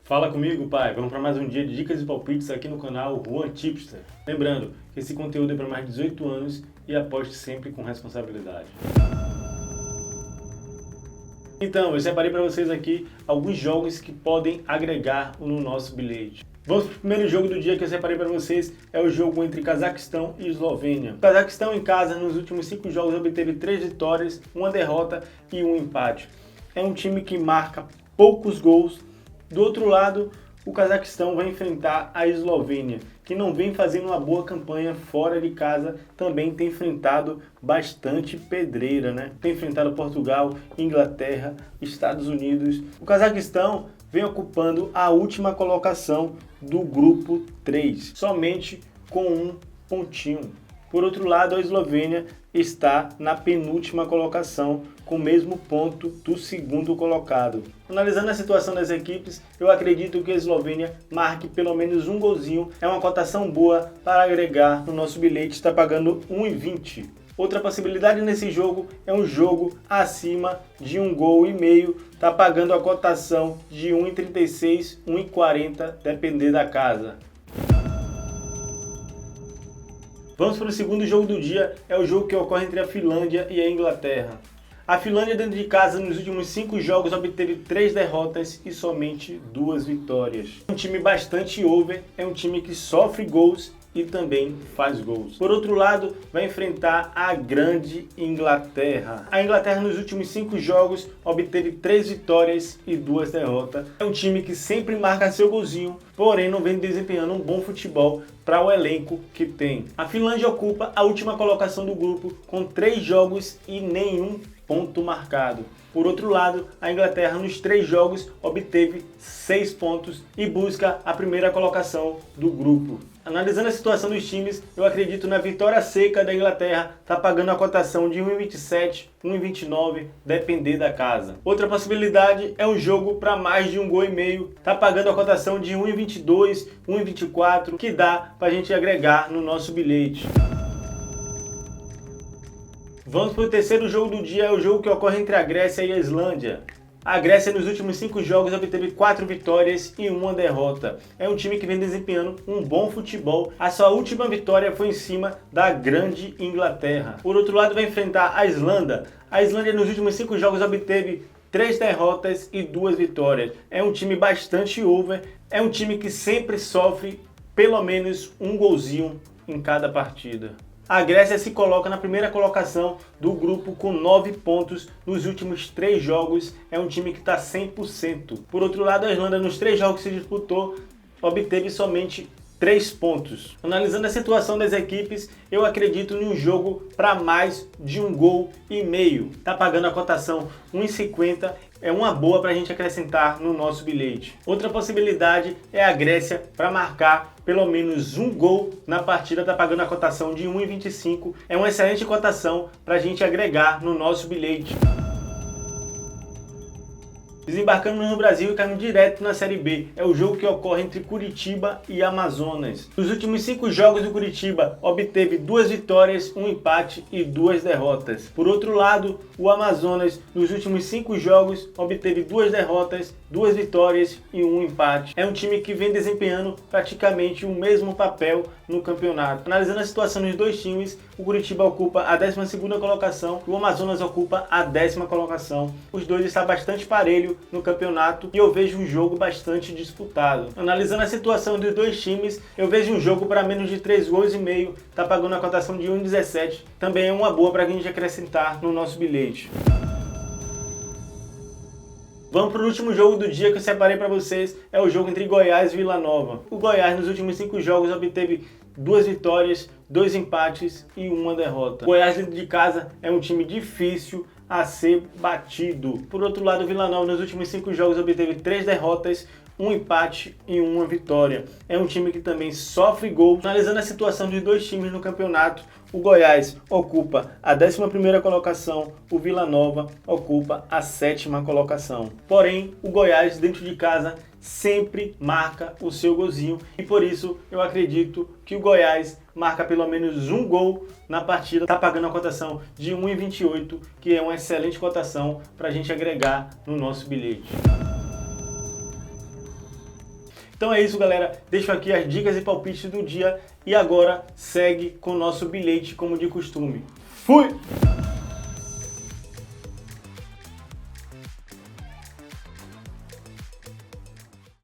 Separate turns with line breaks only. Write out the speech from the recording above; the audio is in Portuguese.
Fala comigo, pai. Vamos para mais um dia de dicas e palpites aqui no canal Juan Tipster. Lembrando que esse conteúdo é para mais de 18 anos e aposte sempre com responsabilidade. Então, eu separei para vocês aqui alguns jogos que podem agregar no nosso bilhete. Vamos para o primeiro jogo do dia que eu separei para vocês, é o jogo entre Cazaquistão e Eslovênia. O Cazaquistão em casa, nos últimos 5 jogos, obteve 3 vitórias, 1 derrota e 1 empate. É um time que marca poucos gols. Do outro lado, o Cazaquistão vai enfrentar a Eslovênia, que não vem fazendo uma boa campanha fora de casa, também tem enfrentado bastante pedreira, né? Tem enfrentado Portugal, Inglaterra, Estados Unidos. O Cazaquistão vem ocupando a última colocação do grupo 3, somente com um pontinho. Por outro lado, a Eslovênia está na penúltima colocação, com o mesmo ponto do segundo colocado. Analisando a situação das equipes, eu acredito que a Eslovênia marque pelo menos um golzinho. É uma cotação boa para agregar no nosso bilhete, está pagando 1,20. Outra possibilidade nesse jogo é um jogo acima de 1,5 gols, está pagando a cotação de 1,36, 1,40, depender da casa. Vamos para o segundo jogo do dia, é o jogo que ocorre entre a Finlândia e a Inglaterra. A Finlândia dentro de casa nos últimos 5 jogos obteve 3 derrotas e somente 2 vitórias. É um time bastante over, é um time que sofre gols e também faz gols. Por outro lado, vai enfrentar a grande Inglaterra. A Inglaterra nos últimos 5 jogos obteve 3 vitórias e 2 derrotas. É um time que sempre marca seu golzinho, porém não vem desempenhando um bom futebol para o elenco que tem. A Finlândia ocupa a última colocação do grupo com 3 jogos e nenhum ponto marcado. Por outro lado, a Inglaterra nos 3 jogos obteve 6 pontos e busca a primeira colocação do grupo. Analisando a situação dos times, eu acredito na vitória seca da Inglaterra, está pagando a cotação de 1,27, 1,29, depender da casa. Outra possibilidade é um jogo para mais de 1,5 gols, está pagando a cotação de 1,22, 1,24, que dá para a gente agregar no nosso bilhete. Vamos para o terceiro jogo do dia, é o jogo que ocorre entre a Grécia e a Islândia. A Grécia nos últimos 5 jogos obteve 4 vitórias e 1 derrota. É um time que vem desempenhando um bom futebol. A sua última vitória foi em cima da grande Inglaterra. Por outro lado, vai enfrentar a Islândia. A Islândia nos últimos 5 jogos obteve 3 derrotas e 2 vitórias. É um time bastante over. É um time que sempre sofre pelo menos um golzinho em cada partida. A Grécia se coloca na primeira colocação do grupo com 9 pontos nos últimos 3 jogos. É um time que está 100%. Por outro lado, a Islândia nos 3 jogos que se disputou obteve somente 3 pontos. Analisando a situação das equipes, eu acredito em um jogo para mais de 1,5 gols. Está pagando a cotação 1,50. É uma boa para a gente acrescentar no nosso bilhete. Outra possibilidade é a Grécia para marcar pelo menos 1 gol na partida, está pagando a cotação de 1,25. É uma excelente cotação para a gente agregar no nosso bilhete. Desembarcamos no Brasil e caímos direto na Série B. É o jogo que ocorre entre Curitiba e Amazonas. Nos últimos 5 jogos do Curitiba obteve 2 vitórias, 1 empate e 2 derrotas. Por outro lado, o Amazonas nos últimos 5 jogos obteve 2 derrotas, 2 vitórias e 1 empate. É um time que vem desempenhando praticamente o mesmo papel no campeonato. Analisando a situação dos dois times, o Curitiba ocupa a 12ª colocação e o Amazonas ocupa a 10ª colocação. Os dois estão bastante parelho no campeonato e eu vejo um jogo bastante disputado. Analisando a situação dos dois times, eu vejo um jogo para menos de 3,5 gols, está pagando a cotação de 1,17. Também é uma boa para a gente acrescentar no nosso bilhete. Vamos para o último jogo do dia que eu separei para vocês, é o jogo entre Goiás e Vila Nova. O Goiás nos últimos 5 jogos obteve 2 vitórias, 2 empates e 1 derrota. O Goiás dentro de casa é um time difícil a ser batido. Por outro lado, o Vila Nova nos últimos 5 jogos obteve 3 derrotas, 1 empate e 1 vitória. É um time que também sofre gol. Analisando a situação dos dois times no campeonato, o Goiás ocupa a 11ª colocação, o Vila Nova ocupa a 7ª colocação. Porém, o Goiás dentro de casa sempre marca o seu golzinho e por isso eu acredito que o Goiás marca pelo menos 1 gol na partida. Está pagando a cotação de 1,28, que é uma excelente cotação para a gente agregar no nosso bilhete. Então é isso, galera. Deixo aqui as dicas e palpites do dia e agora segue com o nosso bilhete como de costume. Fui!